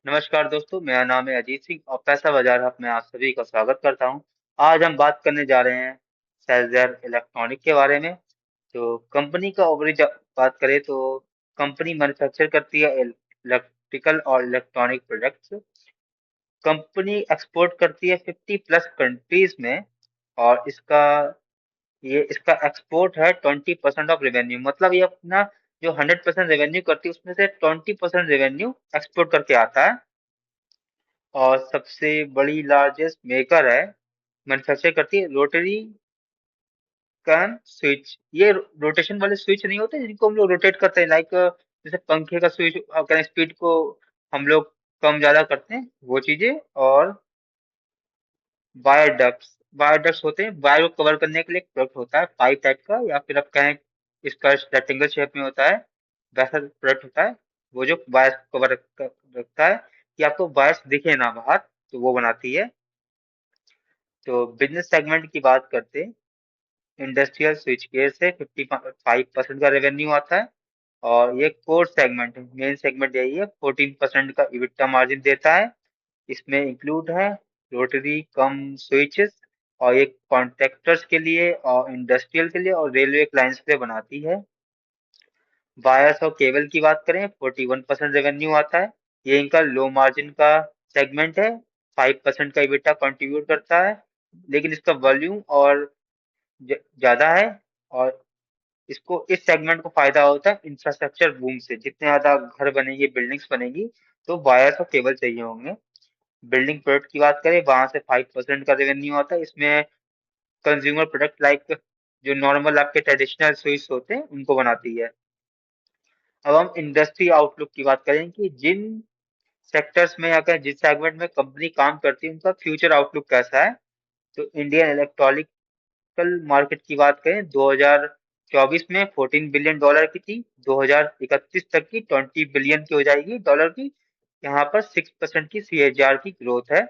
नमस्कार दोस्तों, मेरा नाम है अजीत सिंह और पैसा बाजार हब में आप सभी का स्वागत करता हूं। आज हम बात करने जा रहे हैं सेल्जर इलेक्ट्रॉनिक के बारे में। तो कंपनी का ओवरेज बात करें तो कंपनी मैन्युफैक्चर करती है इलेक्ट्रिकल और इलेक्ट्रॉनिक प्रोडक्ट्स। कंपनी एक्सपोर्ट करती है 50 प्लस कंट्रीज में और इसका एक्सपोर्ट है 20% ऑफ रेवेन्यू। मतलब ये अपना जो 100% रेवेन्यू करती है उसमें से 20% रेवेन्यू एक्सपोर्ट करके आता है। और सबसे बड़ी लार्जेस्ट मेकर है, मैन्युफैक्चर करती है रोटरी कैन स्विच। ये रोटेशन वाले स्विच नहीं होते जिनको हम लोग रोटेट करते हैं, लाइक जैसे पंखे का स्विच करें, स्पीड को हम लोग कम ज्यादा करते हैं वो चीजें। और वायर डक्ट्स, वायर डक्ट्स होते हैं वायर को कवर करने के लिए, एक प्रोडक्ट होता है पाइप टाइप का, या फिर आप कहें इसका रेक्टेंगल शेप में होता है, वैसा प्रोडक्ट होता है वो जो वायर को कवर रखता है कि आपको वायर्स दिखे ना बाहर, तो वो बनाती है। तो बिजनेस सेगमेंट की बात करते हैं, इंडस्ट्रियल स्विच गेयर से 55% का रेवेन्यू आता है। और ये कोर सेगमेंट है, मेन सेगमेंट यही है, 14% का इबिटा मार्जिन देता है। इसमें इंक्लूड है रोटरी कम स्विचेस, और ये कॉन्ट्रैक्टर्स के लिए और इंडस्ट्रियल के लिए और रेलवे क्लाइंट्स के लिए बनाती है। वायर्स और केबल की बात करें, 41% रेवेन्यू आता है। ये इनका लो मार्जिन का सेगमेंट है, 5% का इबिटा कंट्रीब्यूट करता है, लेकिन इसका वॉल्यूम और ज्यादा है। और इसको इस सेगमेंट को फायदा होता है इंफ्रास्ट्रक्चर बूम से, जितने ज्यादा घर बनेंगे, बिल्डिंग्स बनेंगी, तो वायर्स और केबल चाहिए होंगे। बिल्डिंग प्रोडक्ट की बात करें, वहां से 5% का रेवेन्यू आता है। इसमें कंज्यूमर प्रोडक्ट लाइक जो नॉर्मल आपके ट्रेडिशनल स्विच होते हैं उनको बनाती है। अब हम इंडस्ट्री आउटलुक की बात करें कि जिन सेक्टर्स में या फिर जिस सेगमेंट में कंपनी काम करती है उनका फ्यूचर आउटलुक कैसा है। तो इंडियन इलेक्ट्रॉनिकल मार्केट की बात करें, 2024 में $14 बिलियन की थी, 2031 तक की 20 बिलियन की हो जाएगी डॉलर की। यहाँ पर 6% की CAGR की ग्रोथ है।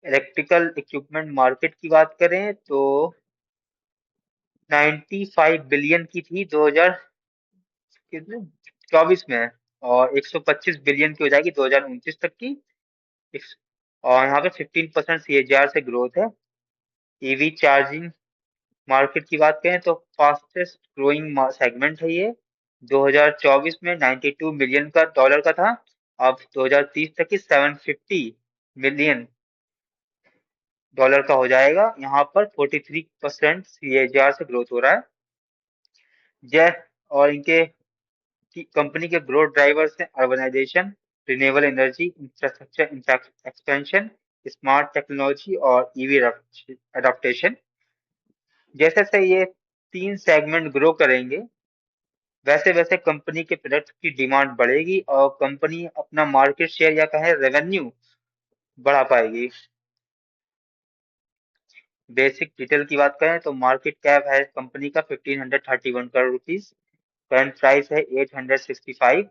इलेक्ट्रिकल इक्विपमेंट मार्केट की बात करें तो 95 बिलियन की थी 2000 कितने 24 में, और 125 बिलियन की हो जाएगी 2029 तक की। और यहाँ पे 15% CAGR से ग्रोथ है। ईवी चार्जिंग मार्केट की बात करें तो फास्टेस्ट ग्रोइंग सेगमेंट है ये। 2024 में 92 मिलियन का डॉलर का था, अब 2030 तक की 750 मिलियन डॉलर का हो जाएगा। यहाँ पर 43% CAGR से ग्रोथ हो रहा है। जय और इनके कंपनी के ग्रोथ ड्राइवर्स हैं urbanisation, renewable energy, infrastructure expansion, smart technology और ईवी अडॉप्टेशन। जैसे जैसे ये तीन सेगमेंट ग्रो करेंगे, वैसे वैसे कंपनी के प्रोडक्ट की डिमांड बढ़ेगी और कंपनी अपना मार्केट शेयर या कहे रेवेन्यू बढ़ा पाएगी। बेसिक डिटेल की बात करें तो मार्केट कैप है कंपनी का 1531 करोड़ रुपीज, करंट प्राइस है 865।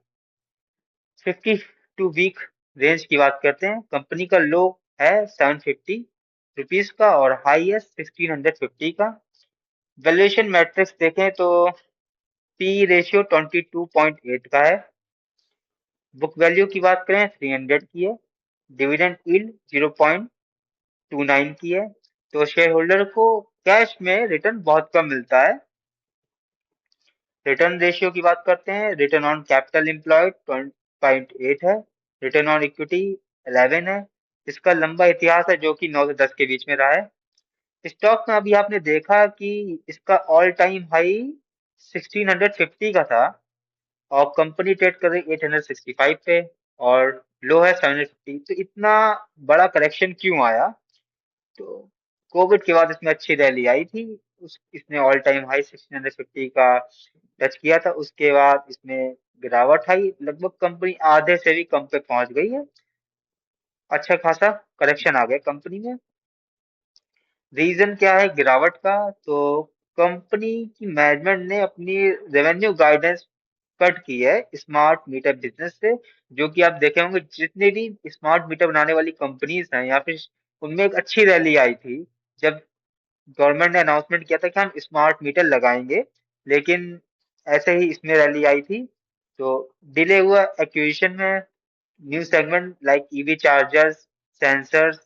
52 वीक रेंज की बात करते हैं, कंपनी का लो है 750 रुपीज का और हाई है 1650 का। वैल्यूएशन मैट्रिक्स देखें तो पी रेशियो 22.8 का है। बुक वैल्यू की बात करें 300 की है। डिविडेंड यील्ड 0.29 की है। तो शेयर होल्डर को कैश में रिटर्न बहुत कम मिलता है। रिटर्न रेशियो की बात करते हैं, रिटर्न ऑन कैपिटल एम्प्लॉयड 20.8 है, रिटर्न ऑन इक्विटी 11 है। इसका लंबा इतिहास है जो कि 9 से 10 के बीच में रहा है। स्टॉक में अभी आपने देखा कि इसका ऑल टाइम हाई 1650 का था और कंपनी ट्रेड कर रही 865 पे, और लो है 750। तो इतना बड़ा करेक्शन क्यों आया? तो कोविड के बाद इसमें अच्छी रैली आई थी। इसने ऑल टाइम हाई 1650 का टच किया था, उसके बाद इसमें गिरावट आई, लगभग कंपनी आधे से भी कम पे पहुंच गई है। अच्छा खासा करेक्शन आ गया कंपनी में। रीजन क्या है गिरावट का? तो कंपनी की मैनेजमेंट ने अपनी रेवेन्यू गाइडेंस कट की है स्मार्ट मीटर बिजनेस से। जो कि आप देखे होंगे जितने भी स्मार्ट मीटर बनाने वाली कंपनीज हैं या फिर उनमें एक अच्छी रैली आई थी जब गवर्नमेंट ने अनाउंसमेंट किया था कि हम स्मार्ट मीटर लगाएंगे। लेकिन ऐसे ही इसमें रैली आई थी, तो डिले हुआ एक्विजिशन में। New segment like EV chargers, sensors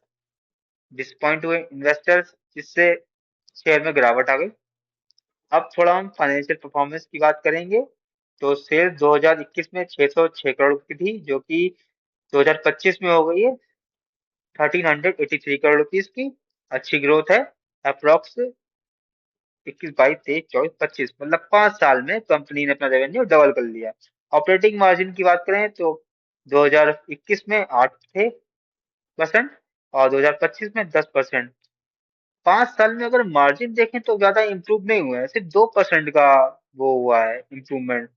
disappoint हुए इन्वेस्टर्स, जिससे शेयर में गिरावट आ गई। अब थोड़ा हम फाइनेंशियल परफॉर्मेंस की बात करेंगे। तो सेल्स 2021 में 606 करोड़ की थी, जो कि 2025 में हो गई है 1383 करोड़ रुपीज की। अच्छी ग्रोथ है। अप्रोक्स 21, 22, 23, 24, 25 मतलब 5 साल में कंपनी ने अपना रेवेन्यू डबल कर लिया। ऑपरेटिंग मार्जिन की बात करें तो 2021 में 8% और 2025 में 10%। 5 साल में अगर मार्जिन देखें तो ज्यादा इंप्रूव नहीं हुआ है, सिर्फ 2% का वो हुआ है इम्प्रूवमेंट।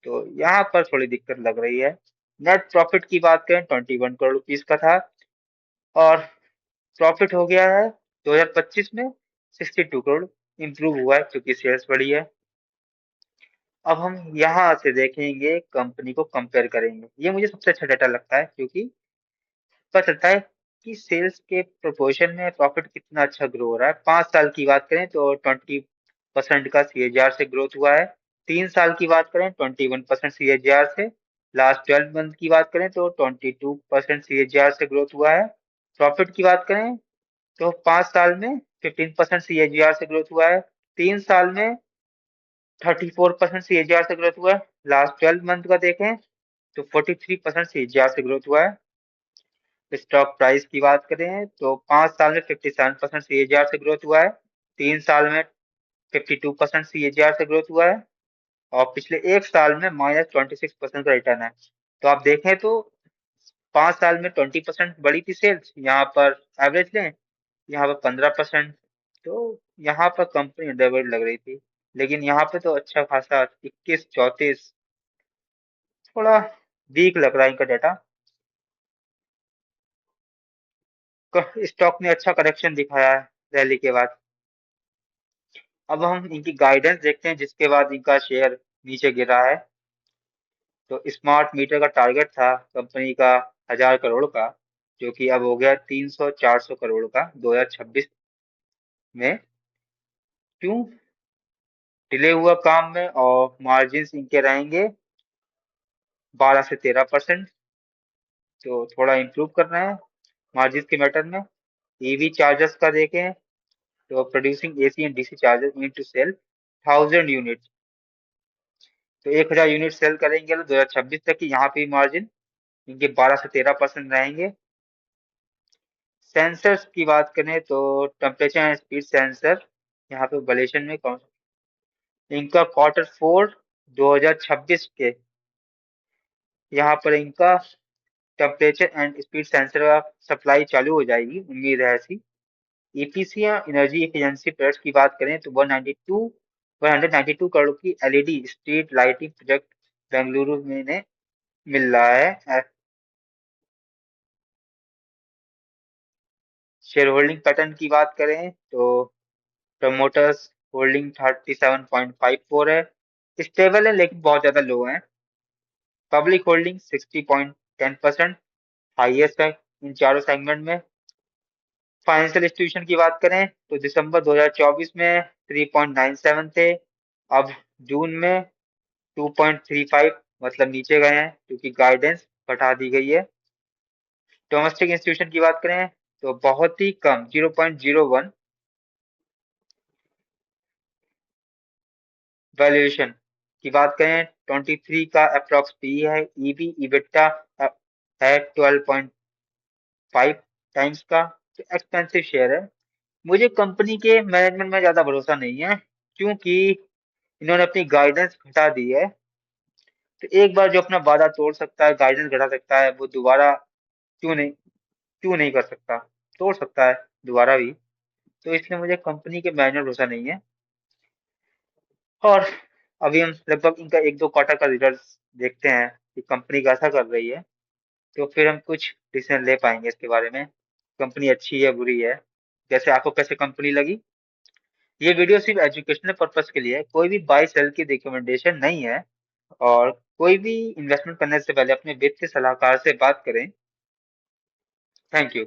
तो यहाँ पर थोड़ी दिक्कत लग रही है। नेट प्रॉफिट की बात करें 21 करोड़ रुपीज का था, और प्रॉफिट हो गया है 2025 में 62 करोड़, इम्प्रूव हुआ है क्योंकि सेल्स बढ़ी है। अब हम यहाँ से देखेंगे, कंपनी को कंपेयर करेंगे। ये मुझे सबसे अच्छा डाटा लगता है, क्योंकि पता चलता है कि सेल्स के प्रोपोर्शन में प्रॉफिट कितना अच्छा ग्रो हो रहा है। 5 साल की बात करें तो 20% का सीएजीआर से ग्रोथ हुआ है। 3 साल की बात करें 21% सीएजीआर से। लास्ट 12 मंथ की बात करें तो 22% सीएजीआर से ग्रोथ हुआ है। प्रॉफिट की बात करें तो 5 साल में 15% सीएजीआर से ग्रोथ हुआ है। 3 साल में 34% सीएजीआर से ग्रोथ हुआ है। लास्ट 12 मंथ का देखें तो 43% सीएजीआर से ग्रोथ हुआ है। स्टॉक प्राइस की बात करें तो 5 साल में 57% सीएजीआर से ग्रोथ हुआ है। 3 साल में 52% सीएजीआर से ग्रोथ हुआ है। और पिछले 1 साल में -26% का रिटर्न है। तो आप देखें तो 5 साल में 20% बढ़ी थी सेल्स, यहाँ पर एवरेज लें, यहाँ पर 15%। तो यहाँ पर कंपनी डबल लग रही थी, लेकिन यहाँ पे तो अच्छा खासा 21, 34, थोड़ा वीक लग रहा है इनका डाटा। स्टॉक ने अच्छा करेक्शन दिखाया है रैली के बाद। अब हम इनकी गाइडेंस देखते हैं, जिसके बाद इनका शेयर नीचे गिरा है। तो स्मार्ट मीटर का टारगेट था कंपनी का 1000 करोड़ का, जो कि अब हो गया 300, 400 करोड़ का 2026 में। क्यों? डिले हुआ काम में, और मार्जिन इनके रहेंगे 12 से 13%। तो थोड़ा इम्प्रूव करना है मार्जिन के मैटर में। ईवी चार्जर्स का देखें तो producing AC and DC chargers need to sell 1000 unit. तो 1000 यूनिट सेल करेंगे तो 2026 तक की यहाँ पे मार्जिन इनके 12 से 13% रहेंगे। सेंसर्स की बात करें तो टेम्परेचर एंड स्पीड सेंसर, यहाँ पे वैल्यूएशन में कौन, इनका Q4 2026 के, यहाँ पर इनका टेम्परेचर एंड स्पीड सेंसर का सप्लाई चालू हो जाएगी, उम्मीद है ऐसी। ईपीसी या एनर्जी एफिशिएंसी प्रोडक्ट्स की बात करें तो 192 करोड़ की LED street lighting project Bengaluru में ने मिल रहा है। शेयर होल्डिंग पैटर्न की बात करें तो प्रमोटर्स होल्डिंग 37.54 है, स्टेबल है लेकिन बहुत ज्यादा लो है। पब्लिक होल्डिंग 60.10%, हाईएस्ट है इन चारों सेगमेंट में। फाइनेंशियल इंस्टीट्यूशन की बात करें तो दिसंबर 2024 में 3.97 थे, अब जून में 2.35, मतलब नीचे गए हैं क्योंकि गाइडेंस बढ़ा दी गई है। डोमेस्टिक इंस्टीट्यूशन की बात करें तो बहुत ही कम 0.01 वैल्यूएशन की बात करें। 23 का अप्रॉक्स पी है। ईवी इबिट्टा है 12.5 टाइम्स का। तो एक्सपेंसिव शेयर है। मुझे कंपनी के मैनेजमेंट में ज्यादा भरोसा नहीं है, क्योंकि इन्होंने अपनी गाइडेंस घटा दी है। तो एक बार जो अपना वादा तोड़ सकता है, गाइडेंस घटा सकता है, वो दोबारा क्यों नहीं कर सकता, तोड़ सकता है दोबारा भी। तो इसलिए मुझे कंपनी के मैनेजमेंट भरोसा नहीं है। और अभी हम लगभग इनका 1-2 क्वार्टर का रिजल्ट देखते हैं कि कंपनी कैसा कर रही है, तो फिर हम कुछ डिसीजन ले पाएंगे इसके बारे में, कंपनी अच्छी है बुरी है। जैसे आपको कैसे कंपनी लगी। ये वीडियो सिर्फ एजुकेशनल पर्पस के लिए है, कोई भी बाय सेल की रिकमेंडेशन नहीं है। और कोई भी इन्वेस्टमेंट करने से पहले अपने वित्तीय सलाहकार से बात करें। Thank you.